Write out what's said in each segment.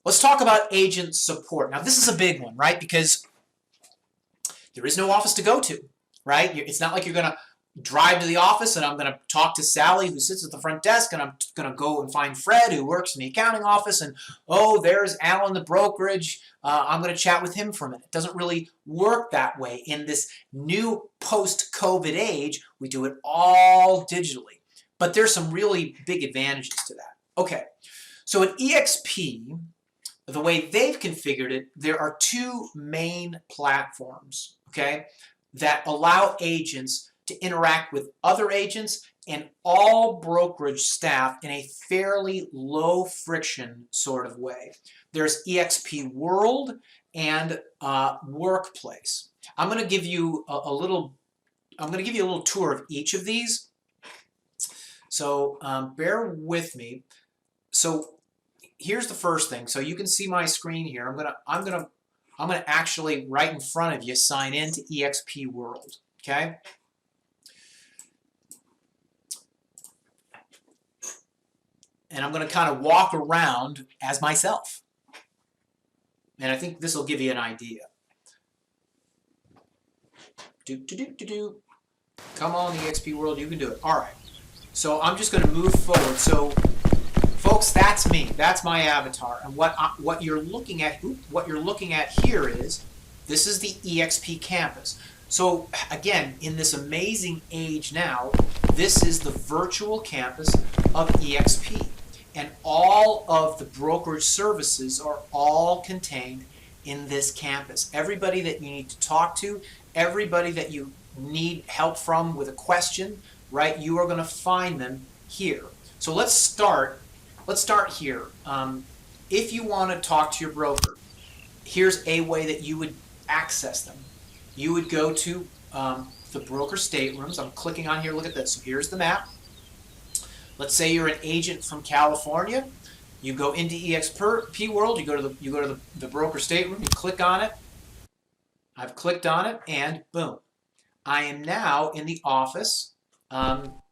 Let's talk about agent support. Now, this is a big one, right? Because there is no office to go to, right? It's not like you're going to drive to the office and I'm going to talk to Sally who sits at the front desk and I'm going to go and find Fred who works in the accounting office and, oh, there's Alan the brokerage. I'm going to chat with him for a minute. It doesn't really work that way. In this new post-COVID age, we do it all digitally. But there's some really big advantages to that. Okay, so at eXp, the way they've configured it, there are two main platforms, okay, that allow agents to interact with other agents and all brokerage staff in a fairly low friction sort of way. There's eXp World and Workplace. I'm going to give you a little tour of each of these. So bear with me. So here's the first thing. So you can see my screen here. I'm gonna actually right in front of you sign in to eXp World. Okay. And I'm going to kind of walk around as myself. And I think this will give you an idea. Come on, eXp World, you can do it. All right. So I'm just going to move forward. So, folks, that's me. That's my avatar. And what you're looking at here is this is the eXp campus. So again, in this amazing age now, this is the virtual campus of eXp. And all of the brokerage services are all contained in this campus. Everybody that you need to talk to, everybody that you need help from with a question, right? You are going to find them here. So let's start here. If you want to talk to your broker, here's a way that you would access them. You would go to the broker staterooms. I'm clicking on here. Look at this. So here's the map. Let's say you're an agent from California. You go into eXp World. You go to the broker stateroom. You click on it. I've clicked on it, and boom, I am now in the office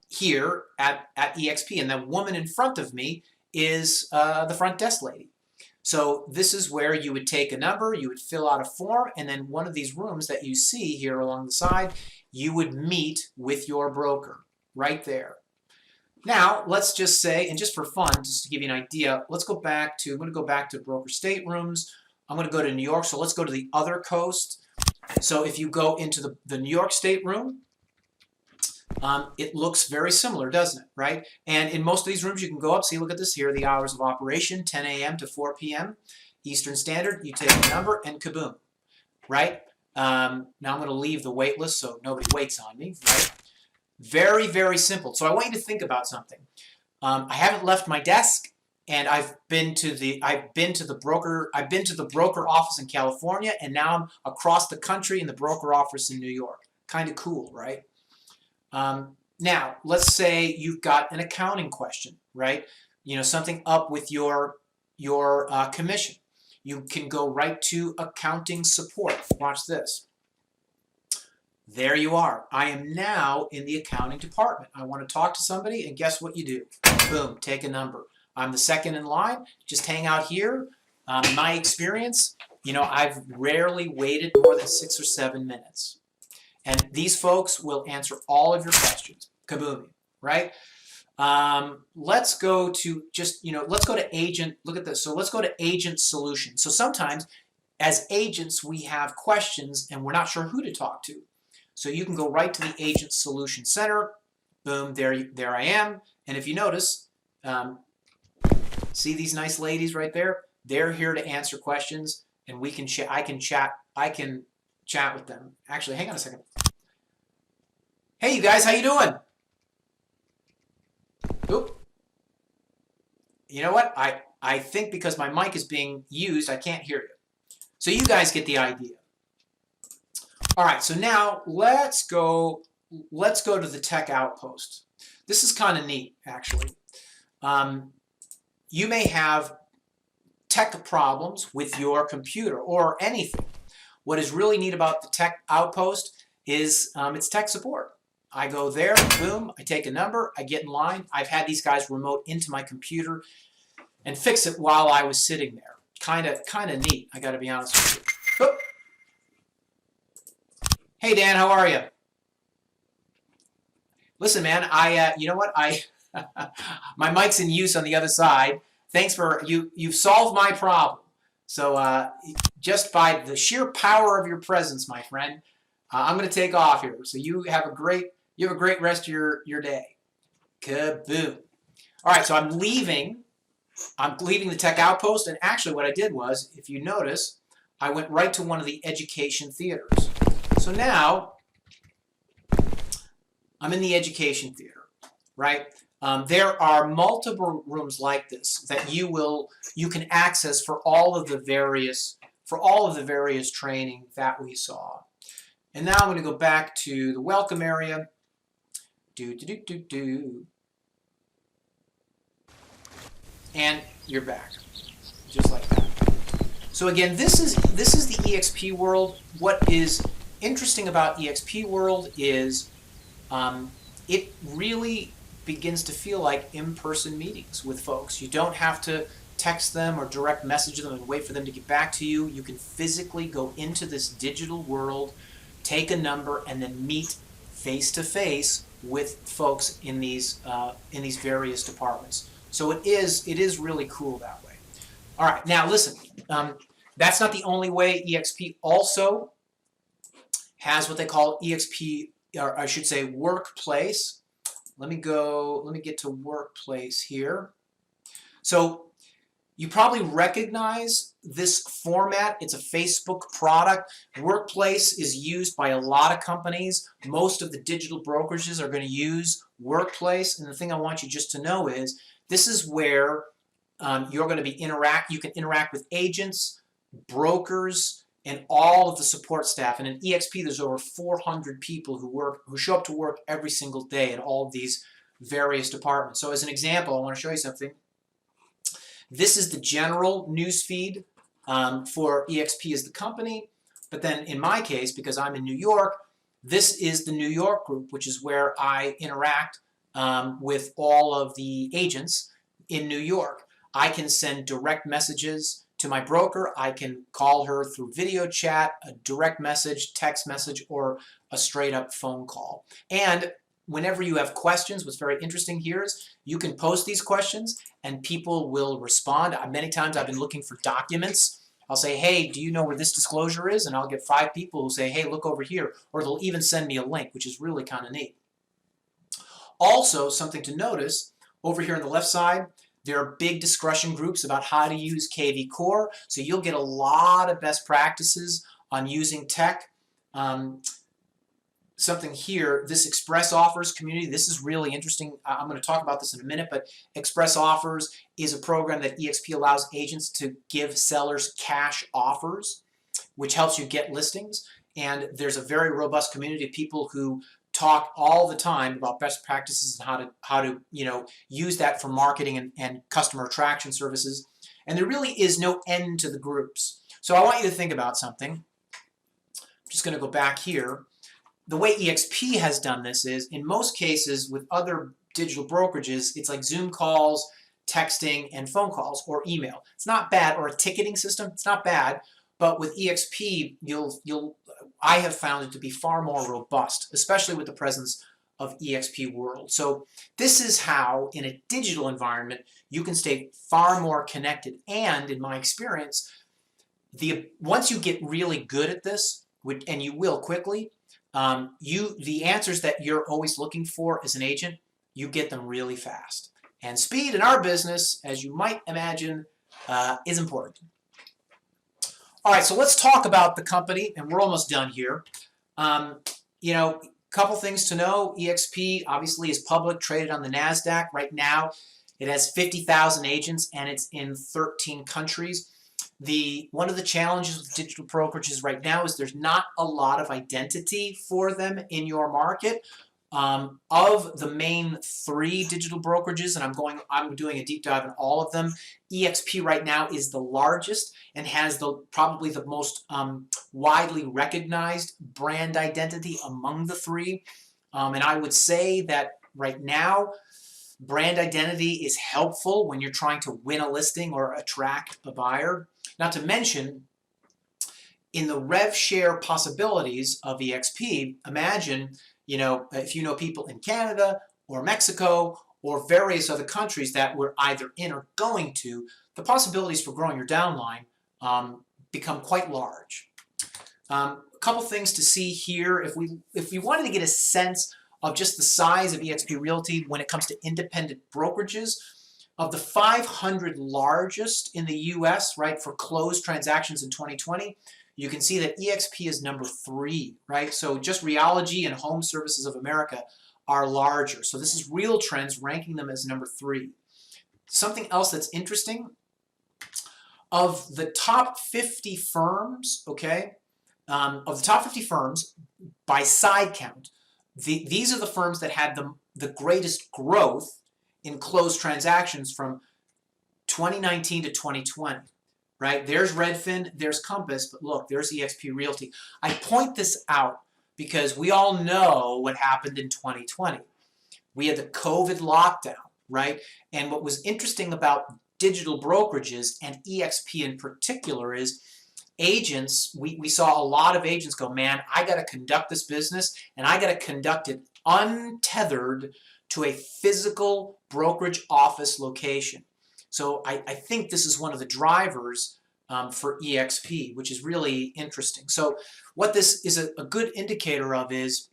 here at eXp, and the woman in front of me is the front desk lady. So this is where you would take a number, you would fill out a form, and then one of these rooms that you see here along the side, you would meet with your broker right there. Now, let's just say, and just for fun, just to give you an idea, I'm going to go back to broker staterooms. I'm going to go to New York, so let's go to the other coast. So if you go into the New York stateroom, it looks very similar, doesn't it, right? And in most of these rooms, you can go up, see, look at this here, the hours of operation, 10 a.m. to 4 p.m. Eastern Standard. You take a number and kaboom, right? Now I'm going to leave the wait list so nobody waits on me, right? Very, very simple. So I want you to think about something. I haven't left my desk, and I've been to the broker office in California, and now I'm across the country in the broker office in New York. Kind of cool, right? Now, let's say you've got an accounting question, right? You know, something up with your commission. You can go right to accounting support. Watch this. There you are. I am now in the accounting department. I want to talk to somebody, and guess what you do? Boom, take a number. I'm the second in line. Just hang out here. In my experience, you know, I've rarely waited more than 6 or 7 minutes. And these folks will answer all of your questions. Kaboom, right? Let's go to let's go to agent. Look at this. So let's go to agent solution. So sometimes as agents, we have questions and we're not sure who to talk to. So you can go right to the Agent Solution Center. Boom, there I am. And if you notice, see these nice ladies right there? They're here to answer questions, and I can chat with them. Actually, hang on a second. Hey, you guys, how you doing? Oop. You know what? I think because my mic is being used, I can't hear you. So you guys get the idea. All right, so now let's go to the Tech Outpost. This is kind of neat, actually. You may have tech problems with your computer or anything. What is really neat about the Tech Outpost is it's tech support. I go there, boom, I take a number, I get in line. I've had these guys remote into my computer and fix it while I was sitting there. Kind of neat, I got to be honest with you. Oh. Hey Dan, how are you? Listen, man, you know what? My mic's in use on the other side. Thanks for you've solved my problem. So just by the sheer power of your presence, my friend, I'm going to take off here. So you have a great rest of your day. Kaboom. All right, so I'm leaving the Tech Outpost, and actually what I did was, if you notice, I went right to one of the education theaters. So now I'm in the education theater, right? There are multiple rooms like this that you can access for all of the various training that we saw. And now I'm going to go back to the welcome area. And you're back, just like that. So again, this is the eXp world. What is interesting about eXp world is it really begins to feel like in-person meetings with folks. You don't have to text them or direct message them and wait for them to get back to you. You can physically go into this digital world, take a number, and then meet face-to-face with folks in these various departments. So it is really cool that way. All right, now listen, that's not the only way. eXp also has what they call eXp, or I should say Workplace. Let me get to Workplace here. So you probably recognize this format. It's a Facebook product. Workplace is used by a lot of companies. Most of the digital brokerages are going to use Workplace. And the thing I want you just to know is this is where you're going to be you can interact with agents, brokers, and all of the support staff. And in eXp, there's over 400 people who show up to work every single day in all of these various departments. So as an example, I want to show you something. This is the general news feed for eXp as the company. But then in my case, because I'm in New York, this is the New York group, which is where I interact with all of the agents in New York. I can send direct messages to my broker. I can call her through video chat, a direct message, text message, or a straight up phone call. And whenever you have questions, what's very interesting here is you can post these questions and people will respond. Many times I've been looking for documents. I'll say, hey, do you know where this disclosure is? And I'll get 5 people who say, hey, look over here. Or they'll even send me a link, which is really kind of neat. Also, something to notice, over here on the left side, there are big discussion groups about how to use KV Core. So you'll get a lot of best practices on using tech. Something here, this Express Offers community, this is really interesting. I'm going to talk about this in a minute, but Express Offers is a program that eXp allows agents to give sellers cash offers, which helps you get listings. And there's a very robust community of people who talk all the time about best practices and how to use that for marketing and customer attraction services. And there really is no end to the groups. So I want you to think about something. I'm just going to go back here. The way eXp has done this is, in most cases with other digital brokerages, it's like Zoom calls, texting, and phone calls, or email. It's not bad, or a ticketing system. It's not bad, but with eXp, I have found it to be far more robust, especially with the presence of eXp World. So this is how, in a digital environment, you can stay far more connected. And in my experience, once you get really good at this, and you will quickly, the answers that you're always looking for as an agent, you get them really fast. And speed in our business, as you might imagine, is important. All right, so let's talk about the company, and we're almost done here. Couple things to know. eXp obviously is public, traded on the NASDAQ. Right now, it has 50,000 agents, and it's in 13 countries. One of the challenges with digital brokerages right now is there's not a lot of identity for them in your market. Of the main 3 digital brokerages, and I'm doing a deep dive in all of them, eXp right now is the largest and has probably the most widely recognized brand identity among the 3. And I would say that right now, Brand identity is helpful when you're trying to win a listing or attract a buyer. Not to mention, in the rev share possibilities of eXp, imagine, if you know people in Canada or Mexico or various other countries that we're either in or going to, the possibilities for growing your downline become quite large. A couple things to see here. If we wanted to get a sense of just the size of eXp Realty when it comes to independent brokerages, of the 500 largest in the US, right, for closed transactions in 2020, you can see that eXp is number 3, right? So just Realogy and Home Services of America are larger. So this is Real Trends ranking them as number 3. Something else that's interesting, of the top 50 firms, okay, of the top 50 firms by side count, these are the firms that had the greatest growth in closed transactions from 2019 to 2020, right? There's Redfin, there's Compass, but look, there's eXp Realty. I point this out because we all know what happened in 2020. We had the COVID lockdown, right? And what was interesting about digital brokerages and eXp in particular is agents, we saw a lot of agents go, man, I got to conduct this business and I got to conduct it untethered to a physical brokerage office location. So I think this is one of the drivers for eXp, which is really interesting. So what this is a good indicator of is,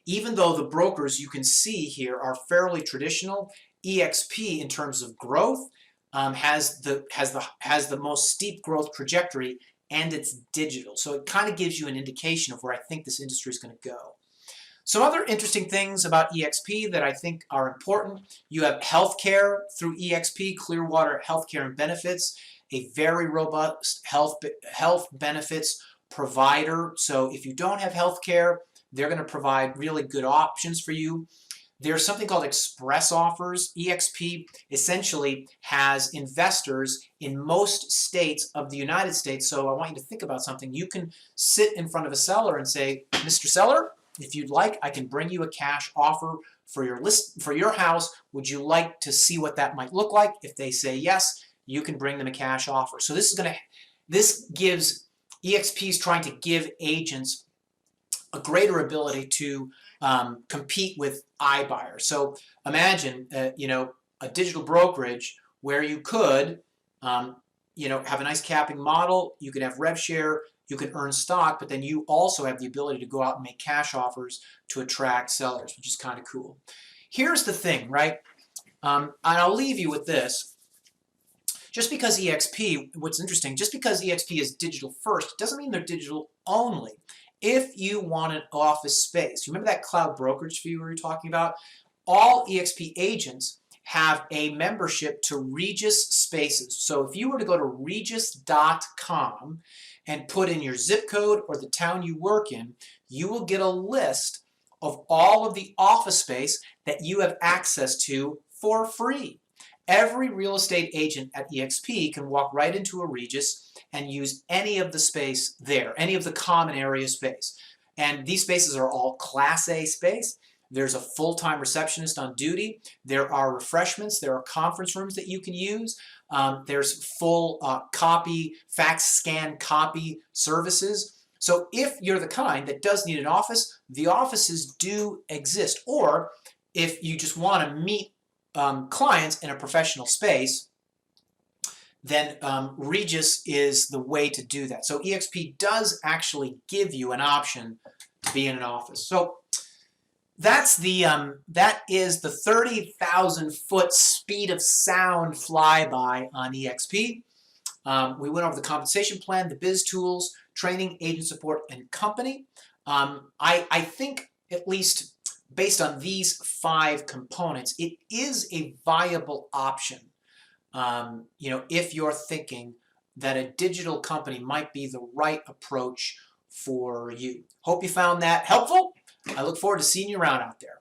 even though the brokers you can see here are fairly traditional, eXp in terms of growth has the most steep growth trajectory, and it's digital. So it kind of gives you an indication of where I think this industry is going to go. Some other interesting things about eXp that I think are important. You have healthcare through eXp, Clearwater Healthcare and Benefits, a very robust health benefits provider. So if you don't have healthcare, they're going to provide really good options for you. There's something called express offers. eXp essentially has investors in most states of the United States. So I want you to think about something. You can sit in front of a seller and say, Mr. Seller, if you'd like, I can bring you a cash offer for your house. Would you like to see what that might look like? If they say yes, you can bring them a cash offer. So this gives eXp's trying to give agents a greater ability to compete with iBuyers. So imagine, a digital brokerage where you could, have a nice capping model. You could have rev share. You can earn stock, but then you also have the ability to go out and make cash offers to attract sellers, which is kind of cool. Here's the thing, right? And I'll leave you with this. Just because eXp, what's interesting, just because eXp is digital first, doesn't mean they're digital only. If you want an office space, remember that cloud brokerage fee we were talking about? All eXp agents have a membership to Regis Spaces. So if you were to go to regis.com and put in your zip code or the town you work in, you will get a list of all of the office space that you have access to for free. Every real estate agent at eXp can walk right into a Regis and use any of the space there, any of the common area space. And these spaces are all Class A space. There's a full-time receptionist on duty. There are refreshments. There are conference rooms that you can use. There's full copy, fax, scan, copy services. So if you're the kind that does need an office, the offices do exist. Or if you just want to meet clients in a professional space, then Regis is the way to do that. So eXp does actually give you an option to be in an office. So that is the 30,000 foot speed of sound flyby on eXp. We went over the compensation plan, the biz tools, training, agent support, and company. I think, at least based on these 5 components, it is a viable option. If you're thinking that a digital company might be the right approach for you. Hope you found that helpful. I look forward to seeing you around out there.